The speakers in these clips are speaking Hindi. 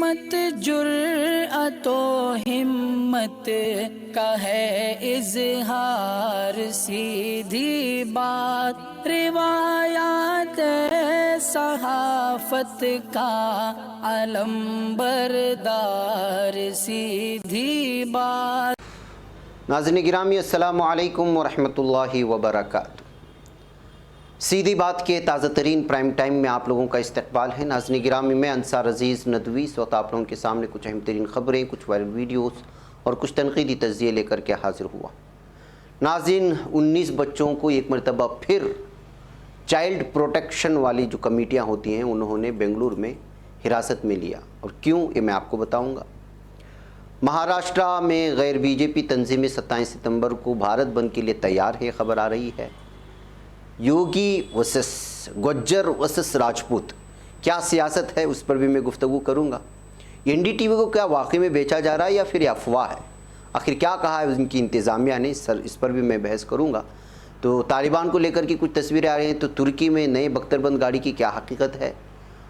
मत जुर्अतो हिम्मत का है इजहार, सीधी बात रिवायात सहाफत का अलम बरदार, सीधी बात। नाज़रीन गिरामी अस्सलामु अलैकुम वरहमतुल्लाहि वबरकातुहू। सीधी बात के ताज़ा तरीन प्राइम टाइम में आप लोगों का इस्तकबाल है। नाज़रीन गिरामी में अंसार अज़ीज़ नदवी इस वक्त आप लोगों के सामने कुछ अहम तरीन ख़बरें, कुछ वायरल वीडियोस और कुछ तनक़ीदी तज़किये लेकर के हाज़िर हुआ। नाज़रीन 19 बच्चों को एक मरतबा फिर चाइल्ड प्रोटेक्शन वाली जो कमेटियाँ होती हैं उन्होंने बेंगलुरु में हिरासत में लिया, और क्यों ये मैं आपको बताऊँगा। महाराष्ट्र में गैर बीजेपी तंजीमें 27 सितंबर को भारत बंद के लिए तैयार है, खबर आ रही है। योगी वर्सेस गुज्जर वर्सेस राजपूत, क्या सियासत है उस पर भी मैं गुफ्तगू करूँगा। एनडीटीवी को क्या वाकई में बेचा जा रहा है या फिर अफवाह है, आखिर क्या कहा है उनकी इंतज़ामिया ने, इस पर भी मैं बहस करूँगा। तो तालिबान को लेकर की कुछ तस्वीरें आ रही हैं, तो तुर्की में नए बख्तरबंद गाड़ी की क्या हकीकत है,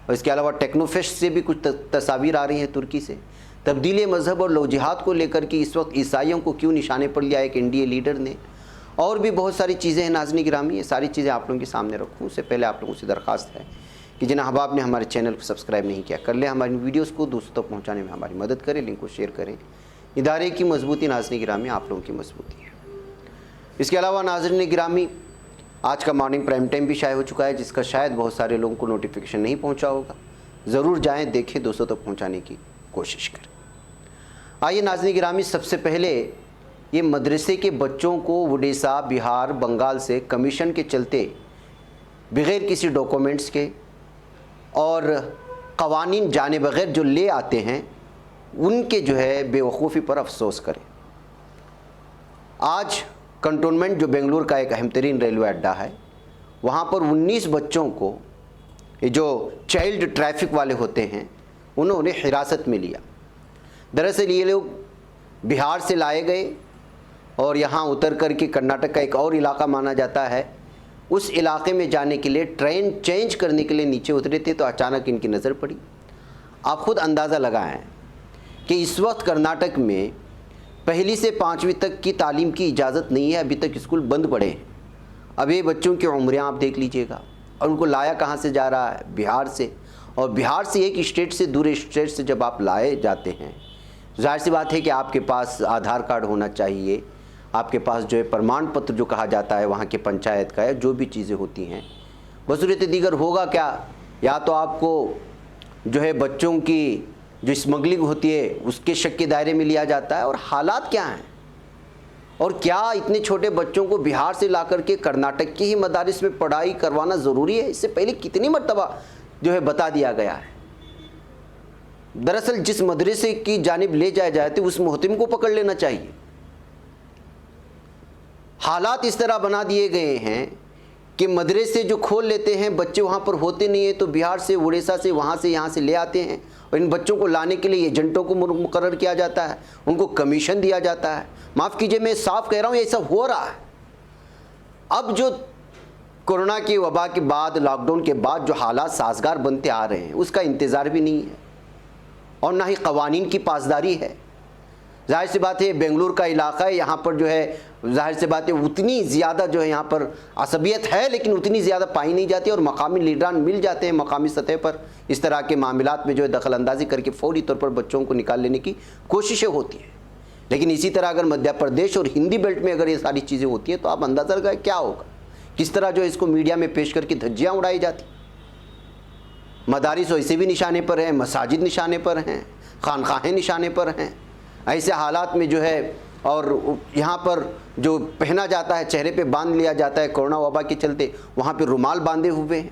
और इसके अलावा टेक्नोफेस्ट से भी कुछ तस्वीर आ रही हैं तुर्की से। तब्दीली मज़हब और लव जिहाद को लेकर कि इस वक्त ईसाइयों को क्यों निशाने पर लिया एक एनडीए लीडर ने, और भी बहुत सारी चीज़ें हैं। नाज़रीन गिरामी ये सारी चीज़ें आप लोगों के सामने रखूँ उससे पहले आप लोगों से दरख्वास्त है कि जिन अहबाब ने हमारे चैनल को सब्सक्राइब नहीं किया कर ले, हमारी वीडियोज़ को दोस्तों तक पहुँचाने में हमारी मदद करें, लिंक को शेयर करें। इदारे की मजबूती नाज़रीन गिरामी आप लोगों की मजबूती है। इसके अलावा नाज़रीन गिरामी आज का मॉर्निंग प्राइम टाइम भी शाये हो चुका है, जिसका शायद बहुत सारे लोगों को नोटिफिकेशन नहीं पहुँचा होगा। ज़रूर जाएँ, देखें, दोस्तों तक पहुँचाने की कोशिश करें। आइए नाज़रीन गिरामी, सबसे पहले ये मदरसे के बच्चों को उड़ीसा, बिहार, बंगाल से कमीशन के चलते बग़ैर किसी डॉक्यूमेंट्स के और क़वानीन जाने बग़ैर जो ले आते हैं उनके जो है बेवकूफ़ी पर अफसोस करें। आज कंटोनमेंट जो बेंगलुरु का एक अहम तरीन रेलवे अड्डा है, वहाँ पर 19 बच्चों को ये जो चाइल्ड ट्रैफिक वाले होते हैं उन्होंने हिरासत में लिया। दरअसल ये लोग बिहार से लाए गए और यहाँ उतर कर के कर्नाटक का एक और इलाका माना जाता है, उस इलाके में जाने के लिए ट्रेन चेंज करने के लिए नीचे उतरे थे, तो अचानक इनकी नज़र पड़ी। आप खुद अंदाज़ा लगाएं कि इस वक्त कर्नाटक में पहली से 5वीं तक की तालीम की इजाज़त नहीं है, अभी तक स्कूल बंद पड़े हैं। अब ये बच्चों की उम्रें आप देख लीजिएगा, और उनको लाया कहाँ से जा रहा है, बिहार से। और बिहार से एक स्टेट से दूसरे स्टेट से जब आप लाए जाते हैं, जाहिर सी बात है कि आपके पास आधार कार्ड होना चाहिए, आपके पास जो है प्रमाण पत्र जो कहा जाता है वहाँ के पंचायत का, या जो भी चीज़ें होती हैं। बसूरत दीगर होगा क्या, या तो आपको जो है बच्चों की जो स्मगलिंग होती है उसके शक के दायरे में लिया जाता है। और हालात क्या हैं, और क्या इतने छोटे बच्चों को बिहार से ला कर के कर्नाटक की ही मदारिस में पढ़ाई करवाना ज़रूरी है? इससे पहले कितनी मरतबा जो है बता दिया गया है। दरअसल जिस मदरसे की जानिब ले जाए जाते उस मोहतम को पकड़ लेना चाहिए। हालात इस तरह बना दिए गए हैं कि मदरसे जो खोल लेते हैं, बच्चे वहाँ पर होते नहीं है, तो बिहार से, उड़ीसा से, वहाँ से, यहाँ से ले आते हैं, और इन बच्चों को लाने के लिए एजेंटों को मुकर्रर किया जाता है, उनको कमीशन दिया जाता है। माफ़ कीजिए, मैं साफ कह रहा हूँ, ये सब हो रहा है। अब जो कोरोना की वबा के बाद, लॉकडाउन के बाद जो हालात साजगार बनते आ रहे हैं, उसका इंतज़ार भी नहीं है और ना ही क़वानीन की पासदारी है। जाहिर सी बात है बेंगलुरु का इलाका है, यहाँ पर जो है जाहिर सी बात है उतनी ज़्यादा जो है यहाँ पर असबियत है, लेकिन उतनी ज़्यादा पाई नहीं जाती, और मकामी लीडरान मिल जाते हैं मकामी सतह पर इस तरह के मामलात में जो है दखल अंदाजी करके फ़ौरी तौर पर बच्चों को निकाल लेने की कोशिशें होती हैं। लेकिन इसी तरह अगर मध्य प्रदेश और हिंदी बेल्ट में अगर ये सारी चीज़ें होती हैं, तो आप अंदाज़ा लगाएं क्या होगा, किस तरह जो है इसको मीडिया में पेश करके धज्जियाँ उड़ाई जाती। मदारिस वैसे भी निशाने पर हैं, मसाजिद निशाने पर हैं, खानखाहें निशाने पर हैं। ऐसे हालात में जो है, और यहाँ पर जो पहना जाता है, चेहरे पे बांध लिया जाता है कोरोना वबा के चलते, वहाँ पे रुमाल बांधे हुए हैं।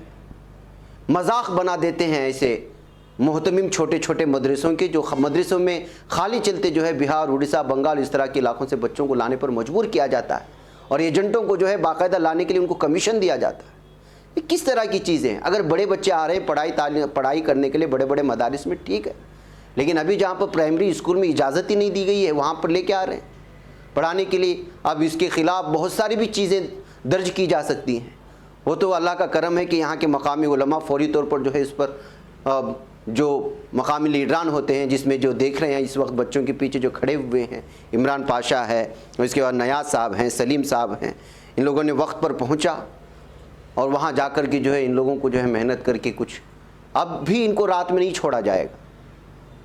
मजाक बना देते हैं ऐसे मोहतमिम छोटे छोटे मदरसों के, जो मदरसों में खाली चलते जो है बिहार, उड़ीसा, बंगाल इस तरह के इलाकों से बच्चों को लाने पर मजबूर किया जाता है, और एजेंटों को जो है बाकायदा लाने के लिए उनको कमीशन दिया जाता है। ये किस तरह की चीज़ें हैं? अगर बड़े बच्चे आ रहे हैं पढ़ाई करने के लिए बड़े बड़े मदारिस में, ठीक है, लेकिन अभी जहाँ पर प्राइमरी स्कूल में इजाज़त ही नहीं दी गई है, वहाँ पर लेके आ रहे हैं पढ़ाने के लिए। अब इसके ख़िलाफ़ बहुत सारी भी चीज़ें दर्ज की जा सकती हैं। वो तो अल्लाह का करम है कि यहाँ के मकामी उलमा फ़ौरी तौर पर जो है इस पर जो मकामी लीडरान होते हैं, जिसमें जो देख रहे हैं इस वक्त बच्चों के पीछे जो खड़े हुए हैं, इमरान पाशा है, इसके बाद नयाज साहब हैं, सलीम साहब हैं, इन लोगों ने वक्त पर पहुंचा और वहां जाकर के जो है इन लोगों को जो है मेहनत करके कुछ, अब भी इनको रात में नहीं छोड़ा जाएगा,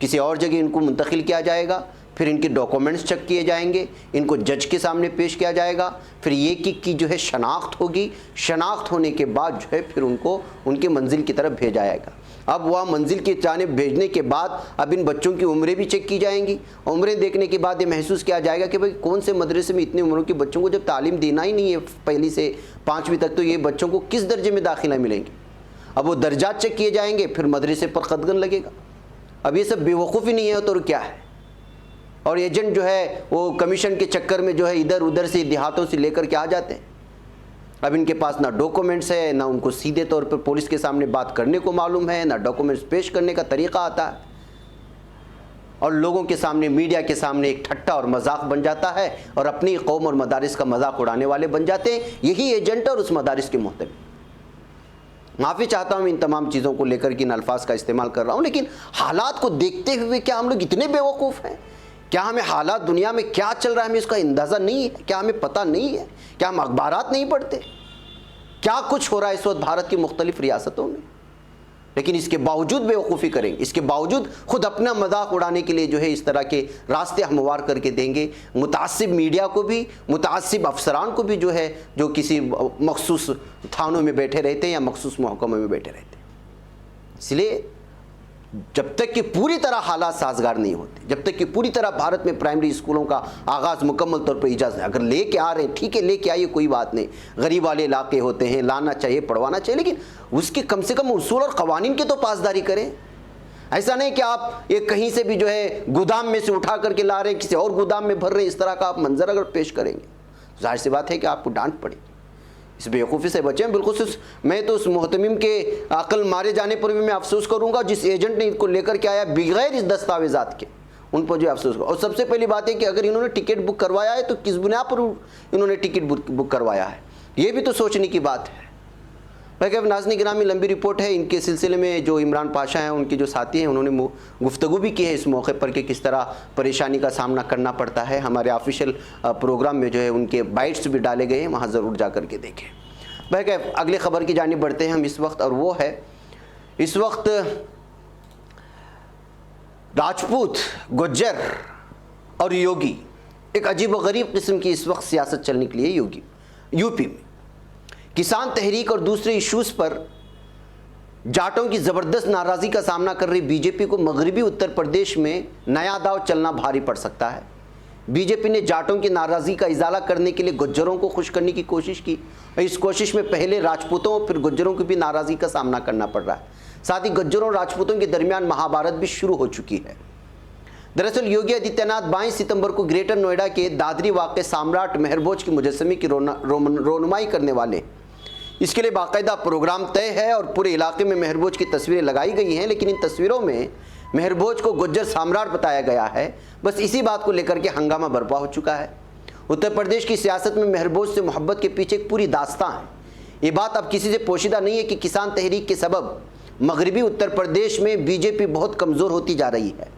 किसी और जगह इनको मुंतकिल किया जाएगा, फिर इनके डॉक्यूमेंट्स चेक किए जाएंगे, इनको जज के सामने पेश किया जाएगा, फिर ये की जो है शनाख्त होगी, शनाख्त होने के बाद जो है फिर उनको उनकी मंजिल की तरफ भेजा जाएगा। अब वह मंजिल की जानिब भेजने के बाद अब इन बच्चों की उम्रें भी चेक की जाएंगी। उम्रें देखने के बाद ये महसूस किया जाएगा कि भाई कौन से मदरसे में इतनी उम्रों के बच्चों को जब तालीम देना ही नहीं है पहली से 5वीं तक, तो ये बच्चों को किस दर्जे में दाखिला मिलेंगे। अब वो दर्जात चेक किए जाएंगे, फिर मदरसे पर कदगन लगेगा। अब ये सब बेवकूफ़ी नहीं है तो क्या है। और एजेंट जो है वो कमीशन के चक्कर में जो है इधर उधर से देहातों से लेकर के आ जाते हैं। अब इनके पास ना डॉक्यूमेंट्स है, ना उनको सीधे तौर पर पुलिस के सामने बात करने को मालूम है, ना डॉक्यूमेंट्स पेश करने का तरीका आता है, और लोगों के सामने, मीडिया के सामने एक ठट्टा और मजाक बन जाता है और अपनी कौम और मदारिस का मजाक उड़ाने वाले बन जाते हैं यही एजेंट और उस मदारिस के मोहतमी। माफ़ी चाहता हूँ इन तमाम चीज़ों को लेकर के इन अल्फाज का इस्तेमाल कर रहा हूँ, लेकिन हालात को देखते हुए क्या हम लोग इतने बेवकूफ़ हैं? क्या हमें हालात दुनिया में क्या चल रहा है हमें इसका अंदाज़ा नहीं है? क्या हमें पता नहीं है? क्या हम अखबारात नहीं पढ़ते? क्या कुछ हो रहा है इस वक्त भारत की मुख्तलिफ रियासतों में? लेकिन इसके बावजूद बेवकूफ़ी करेंगे, इसके बावजूद खुद अपना मजाक उड़ाने के लिए जो है इस तरह के रास्ते हमवार करके देंगे। मुतासिब मीडिया को भी, मुतासिब अफसरान को भी जो है, जो किसी मखसूस थानों में बैठे रहते हैं या मखसूस महकमों में बैठे रहते हैं। इसलिए जब तक कि पूरी तरह हालात साजगार नहीं होते, जब तक कि पूरी तरह भारत में प्राइमरी स्कूलों का आगाज़ मुकम्मल तौर पर इजाज़त है, अगर लेके आ रहे हैं ठीक है, लेके आइए, कोई बात नहीं, गरीब वाले इलाके होते हैं, लाना चाहिए, पढ़वाना चाहिए, लेकिन उसके कम से कम उसूल और क़वानीन की तो पासदारी करें। ऐसा नहीं कि आप एक कहीं से भी जो है गोदाम में से उठा करके ला रहे हैं, किसी और गोदाम में भर रहे हैं, इस तरह का आप मंजर अगर पेश करेंगे जाहिर सी बात है कि आपको डांट पड़ेगी। इस बेवकूफ़ी से बचें। बिल्कुल मैं तो उस मोहतमिम के अकल मारे जाने पर भी मैं अफसोस करूंगा जिस एजेंट ने इनको लेकर के आया बगैर इस दस्तावेज़ात के, उन पर जो अफसोस करूँ। और सबसे पहली बात है कि अगर इन्होंने टिकट बुक करवाया है तो किस बुनियाद पर इन्होंने टिकट बुक करवाया है, ये भी तो सोचने की बात है। भाई नाज़रीन गिरामी, लंबी रिपोर्ट है। इनके सिलसिले में जो इमरान पाशा हैं, उनके जो साथी हैं, उन्होंने गुफ्तगू भी की है इस मौके पर कि किस तरह परेशानी का सामना करना पड़ता है। हमारे ऑफिशियल प्रोग्राम में जो है उनके बाइट्स भी डाले गए हैं, वहाँ ज़रूर जा कर के देखें। भाई अगले ख़बर की जानिब बढ़ते हैं हम इस वक्त, और वो है इस वक्त राजपूत, गुज्जर और योगी, एक अजीब व गरीब किस्म की इस वक्त सियासत चलने के लिए यूपी में किसान तहरीक और दूसरे इशूज़ पर जाटों की ज़बरदस्त नाराज़गी का सामना कर रही बीजेपी को मगरबी उत्तर प्रदेश में नया दाव चलना भारी पड़ सकता है। बीजेपी ने जाटों की नाराज़गी का इजाला करने के लिए गुज्जरों को खुश करने की कोशिश की। इस कोशिश में पहले राजपूतों फिर गुज्जरों की भी नाराज़गी का सामना करना पड़ रहा है। साथ ही गुज्जरों और राजपूतों के दरमियान महाभारत भी शुरू हो चुकी है। दरअसल योगी आदित्यनाथ 22 सितंबर को ग्रेटर नोएडा के दादरी वाक़े सम्राट मेहरभोज की मुजस्समे की रोनुमाई करने वाले। इसके लिए बाकायदा प्रोग्राम तय है और पूरे इलाके में मेहरभोज की तस्वीरें लगाई गई हैं, लेकिन इन तस्वीरों में मेहरभोज को गुज्जर सम्राट बताया गया है। बस इसी बात को लेकर के हंगामा बर्पा हो चुका है। उत्तर प्रदेश की सियासत में मेहरभोज से मोहब्बत के पीछे एक पूरी दास्तां है। ये बात अब किसी से पोशीदा नहीं है कि किसान तहरीक के सबब मगरबी उत्तर प्रदेश में बीजेपी बहुत कमज़ोर होती जा रही है,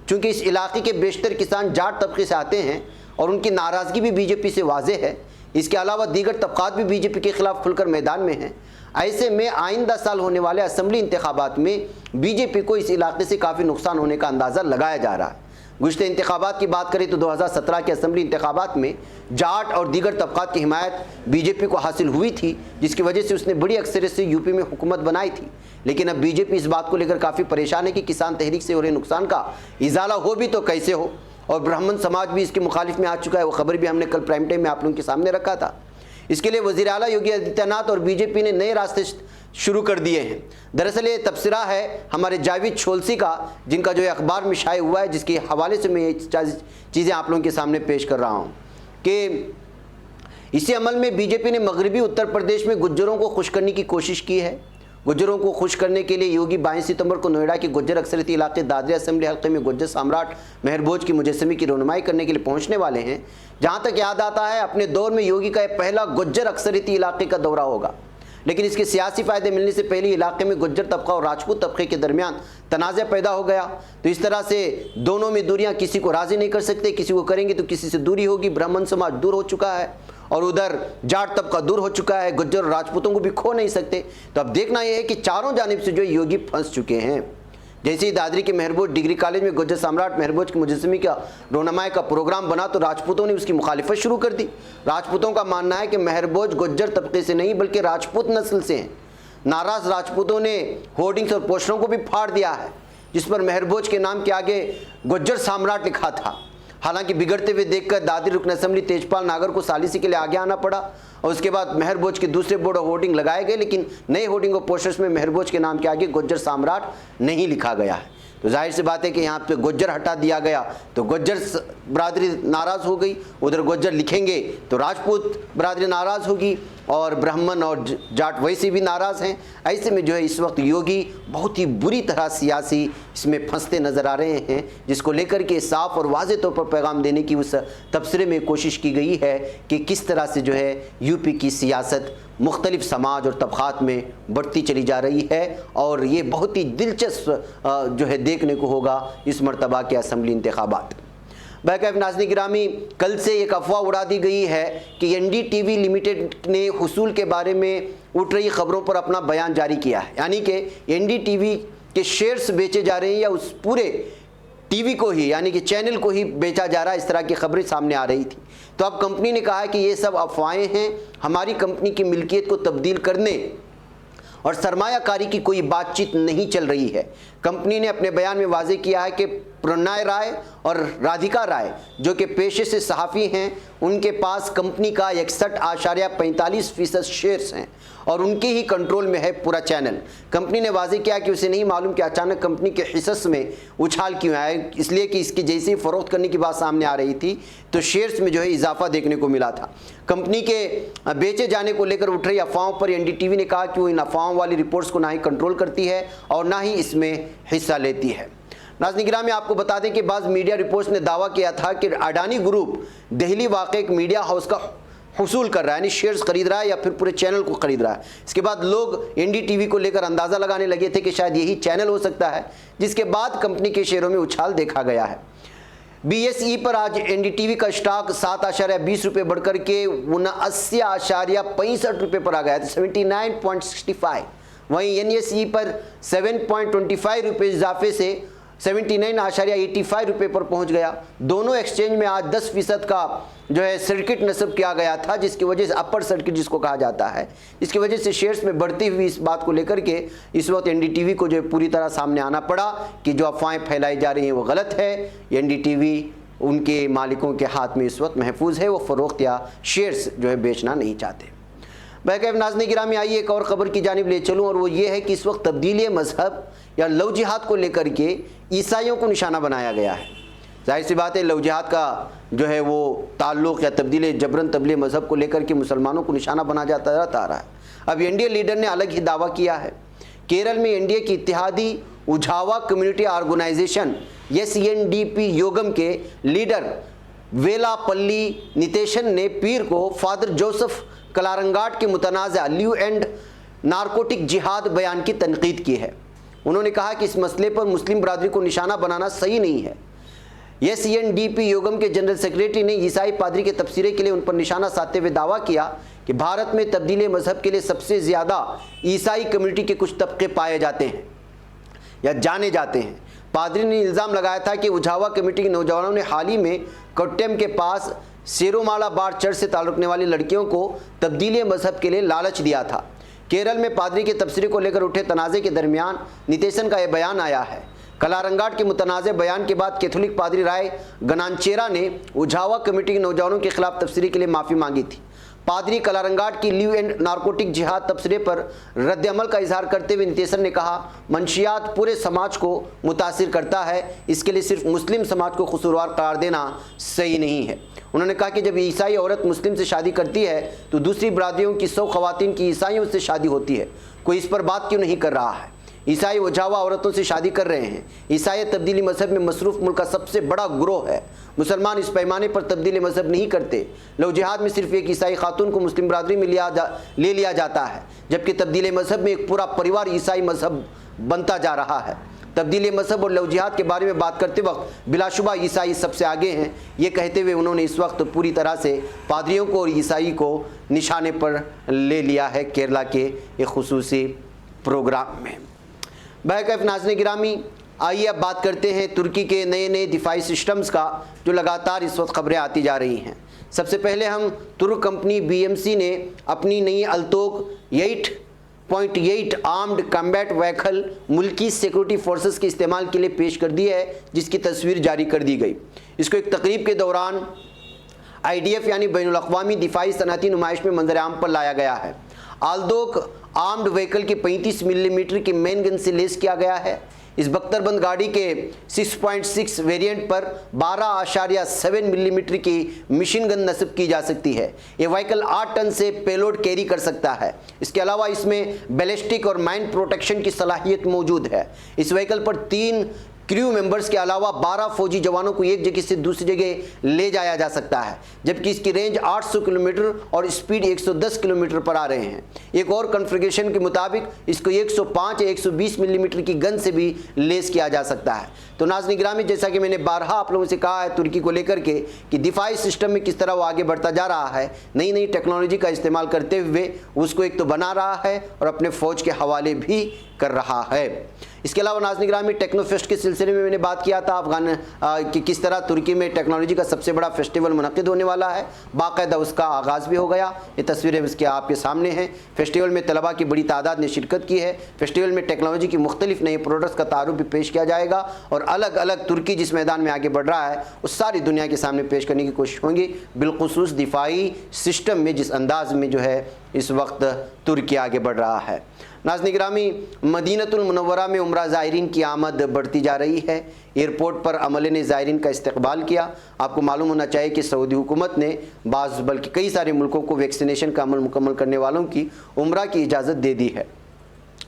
क्योंकि इस इलाके के बेशतर किसान जाट तबके से आते हैं और उनकी नाराज़गी भी बीजेपी से वाज़ेह है। इसके अलावा दीगर तबक़ात भी बीजेपी के खिलाफ खुलकर मैदान में हैं। ऐसे में आइंदा साल होने वाले असम्बली इंतखाबात में बीजेपी को इस इलाके से काफ़ी नुकसान होने का अंदाज़ा लगाया जा रहा है। गुज़श्ता इंतखाबात की बात करें तो 2017 के असम्बली इंतखाबात में जाट और दीगर तबक़ात की हिमायत बीजेपी को हासिल हुई थी, जिसकी वजह से उसने बड़ी अक्सरियत से यूपी में हुकूमत बनाई थी। लेकिन अब बीजेपी इस बात को लेकर काफ़ी परेशान है कि किसान तहरीक से हो रहे नुकसान का इजाला हो भी तो कैसे हो, और ब्राह्मण समाज भी इसके मुखालिफ में आ चुका है। वो खबर भी हमने कल प्राइम टाइम में आप लोगों के सामने रखा था। इसके लिए वज़ीर आला योगी आदित्यनाथ और बीजेपी ने नए रास्ते शुरू कर दिए हैं। दरअसल ये तबसरा है हमारे जावेद छोलसी का, जिनका जो है अखबार में शाये हुआ है, जिसके हवाले से मैं ये चीज़ें आप लोगों के सामने पेश कर रहा हूँ कि इसी अमल में बीजेपी ने मगरबी उत्तर प्रदेश में गुज्जरों को खुश करने की कोशिश की है। गुज्जरों को खुश करने के लिए योगी 22 सितंबर को नोएडा के गुज्जर अक्सरियती इलाके दादरी असेंबली हल्के में गुज्जर सम्राट मेहरभोज की मुजस्समे की रोनुमाई करने के लिए पहुंचने वाले हैं। जहां तक याद आता है, अपने दौर में योगी का यह पहला गुज्जर अक्सरियती इलाके का दौरा होगा। लेकिन इसके सियासी फ़ायदे मिलने से पहले इलाके में गुज्जर तबका और राजपूत तबके के दरमियान तनाज़ा पैदा हो गया। तो इस तरह से दोनों में दूरियां, किसी को राज़ी नहीं कर सकते, किसी को करेंगे तो किसी से दूरी होगी। ब्राह्मण समाज दूर हो चुका है और उधर जाट तबका दूर हो चुका है, गुज्जर और राजपूतों को भी खो नहीं सकते। तो अब देखना यह है कि चारों जानिब से जो योगी फंस चुके हैं। जैसे ही दादरी के मेहरबोज डिग्री कॉलेज में गुज्जर सम्राट मेहरबोज के मुजस्समी का रोनमाई का प्रोग्राम बना तो राजपूतों ने उसकी मुखालिफत शुरू कर दी। राजपूतों का मानना है कि मेहरबोज गुज्जर तबके से नहीं बल्कि राजपूत नस्ल से हैं। नाराज राजपूतों ने होर्डिंग्स और पोस्टरों को भी फाड़ दिया है जिस पर मेहरबोज के नाम के आगे गुज्जर सम्राट लिखा था। हालांकि बिगड़ते हुए देखकर दादरी रुकन असेंबली तेजपाल नागर को सालिसी के लिए आगे आना पड़ा और उसके बाद मेहरबोज के दूसरे बोर्ड और होर्डिंग लगाए गए, लेकिन नए होर्डिंग और पोस्टर्स में मेहरबोज के नाम के आगे गुज्जर सम्राट नहीं लिखा गया है। तो जाहिर सी बात है कि यहाँ पे गुज्जर हटा दिया गया तो गुज्जर बरादरी नाराज़ हो गई, उधर गुज्जर लिखेंगे तो राजपूत बरादरी नाराज़ होगी और ब्राह्मण और जाट वैसे भी नाराज़ हैं। ऐसे में जो है इस वक्त योगी बहुत ही बुरी तरह सियासी इसमें फंसते नज़र आ रहे हैं, जिसको लेकर के साफ और वाज़े तौर पर पैगाम देने की उस तबसरे में कोशिश की गई है कि किस तरह से जो है यूपी की सियासत मुख्तलिफ समाज और तबक़ात में बढ़ती चली जा रही है। और ये बहुत ही दिलचस्प जो है देखने को होगा इस मरतबा के असम्बली इंतखाबात। बैकअप नाज़रीन गिरामी, कल से एक अफवाह उड़ा दी गई है कि NDTV लिमिटेड ने हुसूल के बारे में उठ रही खबरों पर अपना बयान जारी किया है, यानी कि NDTV के शेयर्स बेचे जा रहे हैं या उस पूरे टीवी को ही यानी कि चैनल को ही बेचा जा रहा है, इस तरह की खबरें सामने आ रही थी। तो अब कंपनी ने कहा है कि ये सब अफवाहें हैं, हमारी कंपनी की मिल्कियत को तब्दील करने और सरमायाकारी की कोई बातचीत नहीं चल रही है। कंपनी ने अपने बयान में वाज़ेह किया है कि प्रणय राय और राधिका राय जो कि पेशे से सहाफ़ी हैं, उनके पास कंपनी का 61.45% शेयर्स हैं और उनके ही कंट्रोल में है पूरा चैनल। कंपनी ने वाज़ेह किया कि उसे नहीं मालूम कि अचानक कंपनी के हिस्स में उछाल क्यों आया, इसलिए कि इसकी जैसे ही फ़रोख्त करने की बात सामने आ रही थी तो शेयर्स में जो है इजाफा देखने को मिला था। कंपनी के बेचे जाने को लेकर उठ रही अफवाहों पर NDTV ने कहा कि वो इन अफवाहों वाली रिपोर्ट्स को ना ही कंट्रोल करती है और ना ही इसमें हिस्सा लेती है। नाज़रीन गिरामी, आपको बता दें कि बाज़ मीडिया रिपोर्ट्स ने दावा किया था कि अडानी ग्रुप दिल्ली वाक़ एक मीडिया हाउस का हुसूल कर रहा है, यानी शेयर्स खरीद रहा है या फिर पूरे चैनल को खरीद रहा है। इसके बाद लोग NDTV को लेकर अंदाज़ा लगाने लगे थे कि शायद यही चैनल हो सकता है, जिसके बाद कंपनी के शेयरों में उछाल देखा गया है। BSE पर आज NDTV का स्टॉक 7.20 रुपये बढ़कर के 79.65 रुपये पर आ गया, 79.65। वहीं NSE पर 7.25 रुपये इजाफे से 79.85 रुपये पर पहुंच गया। दोनों एक्सचेंज में आज 10% का जो है सर्किट नस्ब किया गया था, जिसकी वजह से अपर सर्किट जिसको कहा जाता है, इसकी वजह से शेयर्स में बढ़ती हुई इस बात को लेकर के इस वक्त NDTV को जो है पूरी तरह सामने आना पड़ा कि जो अफवाहें फैलाई जा रही हैं वो गलत है। NDTV उनके मालिकों के हाथ में इस वक्त महफूज है, वो फ़रोख्त या शेयर्स जो है बेचना नहीं चाहते। बैकअप नाज़रीन गिरामी, आइए एक और ख़बर की जानिब ले चलूँ और वो ये है कि इस वक्त तब्दीली मज़हब या लव जिहाद को लेकर के ईसाइयों को निशाना बनाया गया है। जाहिर सी बात है, लव जिहाद का जो है वो ताल्लुक़ या तब्दीली जबरन तब्दीली मज़हब को लेकर के मुसलमानों को निशाना बना जाता आ रहा है। अब NDA लीडर ने अलग ही दावा किया है। केरल में NDA की इत्तेहादी उझावा कम्युनिटी ऑर्गेनाइजेशन SNDP योगम के लीडर वेलापल्ली नितेशन ने पीर को फादर जोसेफ कलारंगाट के मुतनाज़ा लिव एंड नारकोटिक जिहाद बयान की तनकीद की है। उन्होंने कहा कि इस मसले पर मुस्लिम बरादरी को निशाना बनाना सही नहीं है। SNDP योगम के जनरल सेक्रेटरी ने ईसाई पादरी के तबसरे के लिए उन पर निशाना साधते हुए दावा किया कि भारत में तब्दीली मज़हब के लिए सबसे ज़्यादा ईसाई कम्युनिटी के कुछ तबके पाए जाते हैं या जाने जाते हैं। पादरी ने इल्ज़ाम लगाया था कि उझावा कमेटी के नौजवानों ने हाल ही में कोट्टयम के पास सेरोमाला बार चर्च से ताल्लुक़ रखने वाली लड़कियों को तब्दीली मज़हब के लिए लालच दिया था। केरल में पादरी के तबसरे को लेकर उठे तनाज़े के दरमियान नितेशन का यह बयान आया है। कलारंगाट के मुतनाज़े बयान के बाद कैथोलिक पादरी राय गनांचेरा ने उझावा कमेटी के नौजवानों के खिलाफ तबसरे के लिए माफ़ी मांगी थी। पादरी कलारंगाट की लिव एंड नारकोटिक जिहाद तबसरे पर रद्द अमल का इजहार करते हुए नितेशन ने कहा, मंशियात पूरे समाज को मुतासिर करता है, इसके लिए सिर्फ मुस्लिम समाज को कसूरवार करार देना सही नहीं है। उन्होंने कहा कि जब ईसाई औरत मुस्लिम से शादी करती है तो दूसरी बरादरियों की 100 ख़वातीन की ईसाइयों से शादी होती है, कोई इस पर बात क्यों नहीं कर रहा है। ईसाई वजावा औरतों से शादी कर रहे हैं। ईसाई तब्दीली मजहब में मसरूफ़ मुल्क का सबसे बड़ा ग्रोह है। मुसलमान इस पैमाने पर तब्दीली मजहब नहीं करते। लव जिहाद में सिर्फ एक ईसाई खातून को मुस्लिम बरादरी में ले लिया जाता है, जबकि तब्दीली मजहब में एक पूरा परिवार ईसाई मजहब बनता जा रहा है। तब्दीली मजहब और लव जिहाद के बारे में बात करते वक्त बिलाशुबा ईसाई सबसे आगे हैं। ये कहते हुए उन्होंने इस वक्त पूरी तरह से पादरियों को और ईसाई को निशाने पर ले लिया है केरला के एक खुसूसी प्रोग्राम में। बहरकैफ नाज़रीन गिरामी, आइए अब बात करते हैं तुर्की के नए नए दिफाई सिस्टम्स का, जो लगातार इस वक्त खबरें आती जा रही हैं। सबसे पहले हम तुर्क कंपनी BMC ने अपनी नई अल्तोक 8.8 आर्म्ड कम्बैट व्हीकल मुल्की सिक्योरिटी फोर्सेस के इस्तेमाल के लिए पेश कर दी है, जिसकी तस्वीर जारी कर दी गई। इसको एक तकरीब के दौरान IDF यानी बैनुल-अक़वामी दिफाई सनअती नुमाइश में मंजर आम पर लाया गया है। आल्दोक आर्म्ड व्हीकल की 35 मिलीमीटर की मेन गन से लेस किया गया है। इस बख्तरबंद गाड़ी के 6.6 वेरिएंट पर 12.7 मिलीमीटर की मशीन गन नस्ब की जा सकती है। ये व्हीकल 8 टन से पेलोड कैरी कर सकता है। इसके अलावा इसमें बैलिस्टिक और माइन प्रोटेक्शन की सलाहियत मौजूद है। इस व्हीकल पर 3 क्रू मेंबर्स के अलावा 12 फौजी जवानों को एक जगह से दूसरी जगह ले जाया जा सकता है, जबकि इसकी रेंज 800 किलोमीटर और स्पीड 110 किलोमीटर पर आ रहे हैं। एक और कॉन्फ़िगरेशन के मुताबिक इसको 105 या 120 मिलीमीटर की गन से भी लेस किया जा सकता है। तो नाज़रीन गिरामी, जैसा कि मैंने बारहा आप लोगों से कहा है तुर्की को लेकर के कि दिफाई सिस्टम में किस तरह वो आगे बढ़ता जा रहा है, नई नई टेक्नोलॉजी का इस्तेमाल करते हुए उसको एक तो बना रहा है और अपने फ़ौज के हवाले भी कर रहा है। इसके अलावा नाज़रीन गिरामी, टेक्नोफेस्ट के सिलसिले में मैंने बात किया था कि किस तरह तुर्की में टेक्नोलॉजी का सबसे बड़ा फेस्टिवल मुनक़िद होने वाला है। बाकायदा उसका आगाज़ भी हो गया। ये तस्वीरें उसके आपके सामने हैं। फेस्टिवल में तलबा की बड़ी तादाद ने शिरकत की है। फेस्टिवल में टेक्नोलॉजी की मुख्तलिफ नए प्रोडक्ट्स का तारुफ भी पेश किया जाएगा और अलग अलग तुर्की जिस मैदान में आगे बढ़ रहा है उस सारी दुनिया के सामने पेश करने की कोशिश होंगी, बिलखुसूस दिफाई सिस्टम में जिस अंदाज में जो है इस वक्त तुर्की आगे बढ़ रहा है। नाज़रीन गिरामी, मदीनतुल मुनव्वरा में उम्रा ज़ायरीन की आमद बढ़ती जा रही है। एयरपोर्ट पर अमले ने ज़ायरीन का इस्तकबाल किया। आपको मालूम होना चाहिए कि सऊदी हुकूमत ने बल्कि कई सारे मुल्कों को वैक्सीनेशन का अमल मुकम्मल करने वालों की उम्रा की इजाज़त दे दी है,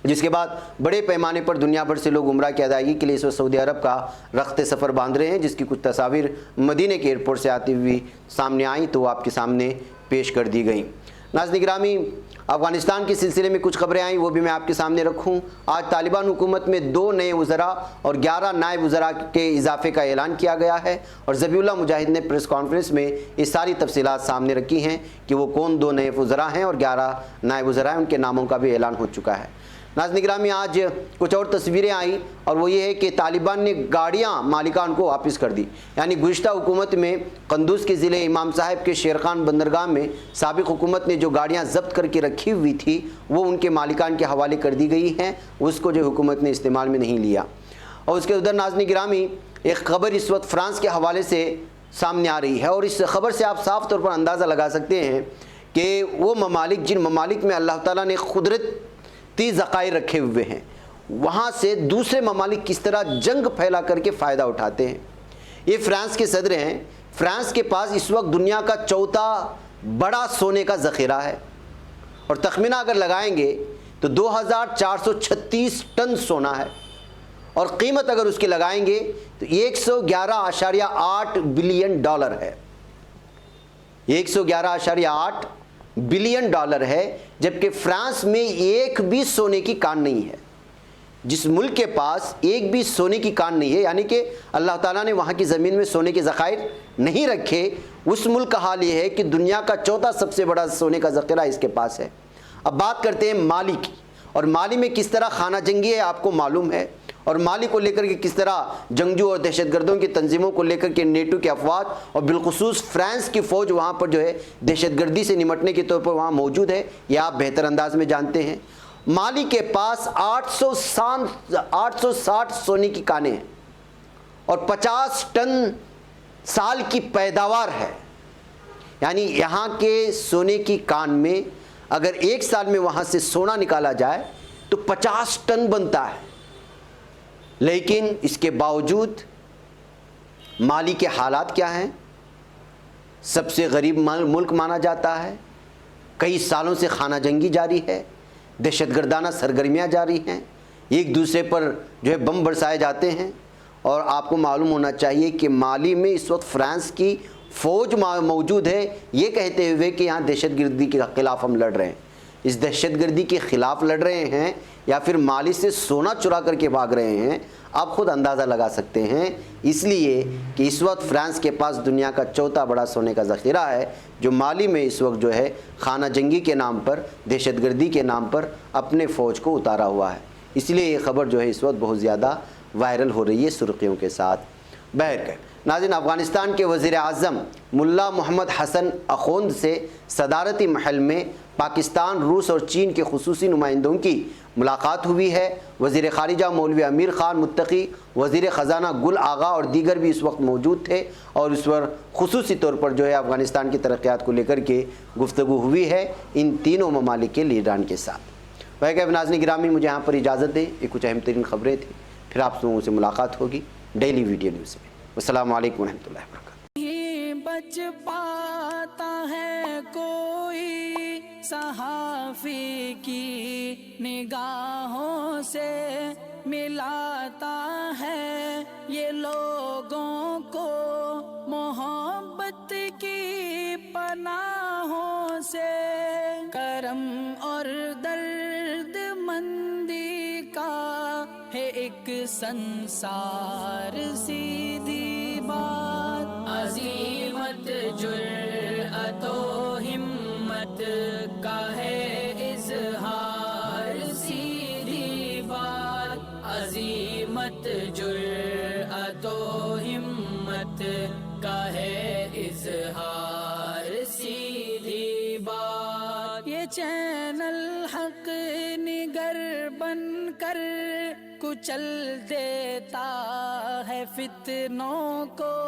जिसके बाद बड़े पैमाने पर दुनिया भर से लोग उम्रा की अदायगी के लिए इस वक्त सऊदी अरब का रख्ते सफ़र बांध रहे हैं, जिसकी कुछ तस्वीर मदीने के एयरपोर्ट से आती हुई सामने आई तो आपके सामने पेश कर दी गई। नाज़रीन गिरामी, अफ़गानिस्तान के सिलसिले में कुछ खबरें आई, वो भी मैं आपके सामने रखूं। आज तालिबान हुकूमत में 2 नए वज़रा और 11 नायब वज़रा के इजाफे का ऐलान किया गया है और ज़बीउल्लाह मुजाहिद ने प्रेस कॉन्फ्रेंस में ये सारी तफसीलात सामने रखी हैं कि वो कौन 2 नए वज़रा हैं और 11 नायब वज़रा हैं, उनके नामों का भी ऐलान हो चुका है। नाज़रीन गिरामी, आज कुछ और तस्वीरें आई और वो ये है कि तालिबान ने गाड़ियाँ मालिकान को वापस कर दी। यानी गुज़िश्ता हुकूमत में कंदूज के ज़िले इमाम साहब के शेरखान बंदरगाह में साबिक़ हुकूमत ने जो गाड़ियाँ जब्त करके रखी हुई थी वो उनके मालिकान के हवाले कर दी गई हैं, उसको जो हुकूमत ने इस्तेमाल में नहीं लिया। और उसके उधर नाज़रीन गिरामी, एक ख़बर इस वक्त फ़्रांस के हवाले से सामने आ रही है और इस ख़बर से आप साफ़ तौर पर अंदाज़ा लगा सकते हैं कि वो ममालिक जिन ममालिक में अल्लाह ताला ने कुदरती ज़खायर रखे हुए हैं, वहाँ से दूसरे ममालिक किस तरह जंग फैला करके फ़ायदा उठाते हैं। ये फ्रांस के सदर हैं। फ्रांस के पास इस वक्त दुनिया का 4था बड़ा सोने का ज़ख़ीरा है और तखमीना अगर लगाएंगे तो 2436 टन सोना है और कीमत अगर उसकी लगाएंगे तो 111.8 बिलियन डॉलर है। 111.8 बिलियन डॉलर है, जबकि फ्रांस में एक भी सोने की कान नहीं है। जिस मुल्क के पास एक भी सोने की कान नहीं है, यानी कि अल्लाह ताला ने वहाँ की ज़मीन में सोने के ज़खायर नहीं रखे, उस मुल्क का हाल ये है कि दुनिया का 4था सबसे बड़ा सोने का ज़ख़ीरा इसके पास है। अब बात करते हैं माली की, और माली में किस तरह खाना जंगी है आपको मालूम है, और माली को लेकर के किस तरह जंगजू और दहशतगर्दों की तंजीमों को लेकर के नेटो के अफवाज और बिलखुसूस फ्रांस की फ़ौज वहाँ पर जो है दहशतगर्दी से निमटने के तौर पर वहाँ मौजूद है, यह आप बेहतर अंदाज में जानते हैं। माली के पास 860 सोने की कानें हैं और 50 टन साल की पैदावार है। यानी यहाँ के सोने की कान में अगर एक साल में वहाँ से सोना निकाला जाए तो 50 टन बनता है। लेकिन इसके बावजूद माली के हालात क्या हैं? सबसे गरीब मुल्क माना जाता है, कई सालों से खाना जंगी जारी है, दहशतगर्दाना सरगर्मियाँ जारी हैं, एक दूसरे पर जो है बम बरसाए जाते हैं। और आपको मालूम होना चाहिए कि माली में इस वक्त फ्रांस की फ़ौज मौजूद है, ये कहते हुए कि यहाँ दहशतगर्दी के ख़िलाफ़ हम लड़ रहे हैं। इस दहशतगर्दी के ख़िलाफ़ लड़ रहे हैं या फिर माली से सोना चुरा करके भाग रहे हैं, आप खुद अंदाज़ा लगा सकते हैं। इसलिए कि इस वक्त फ्रांस के पास दुनिया का चौथा बड़ा सोने का ज़ख़ीरा है, जो माली में इस वक्त जो है खाना जंगी के नाम पर, दहशतगर्दी के नाम पर अपने फ़ौज को उतारा हुआ है। इसलिए ये ख़बर जो है इस वक्त बहुत ज़्यादा वायरल हो रही है सुर्खियों के साथ। बहरकैफ नाज़रीन, अफ़गानिस्तान के वज़ीर आज़म मुल्ला मोहम्मद हसन अखोंद से सदारती महल में पाकिस्तान, रूस और चीन के खुसूसी नुमाइंदों की मुलाकात हुई है। वज़ीर ख़ारिजा मौलवी अमीर ख़ान मुत्तकी, वज़ीर ख़ज़ाना गुल आगा और दीगर भी इस वक्त मौजूद थे और इस पर खुसूसी तौर पर जो है अफ़गानिस्तान की तरक्यात को लेकर के गुफ्तगू हुई है इन तीनों ममालिक के लीडरान के साथ। वह नाज़रीन गिरामी, मुझे यहाँ पर इजाज़त दें, ये कुछ अहम तरीन ख़बरें थी, फिर आप लोगों से मुलाकात होगी डेली वीडियो न्यूज़ में। अस्सलामु अलैकुम रहमतुल्लाहि व बरकातुहू। बच पाता है कोई सहाफ़ी की निगाहों से, मिलाता है ये लोगों को मोहब्बत की पनाहों से। करम और दर्द मंदी का है एक संसार, सीधी बात। अज़ीमत जुर्अतो हिम्मत का है इज़हार, सीधी बात। अज़ीमत जुर्अतो हिम्मत का है इज़हार, सीधी बात। ये चैनल हक निगर बनकर कुचल देता है फितनों को।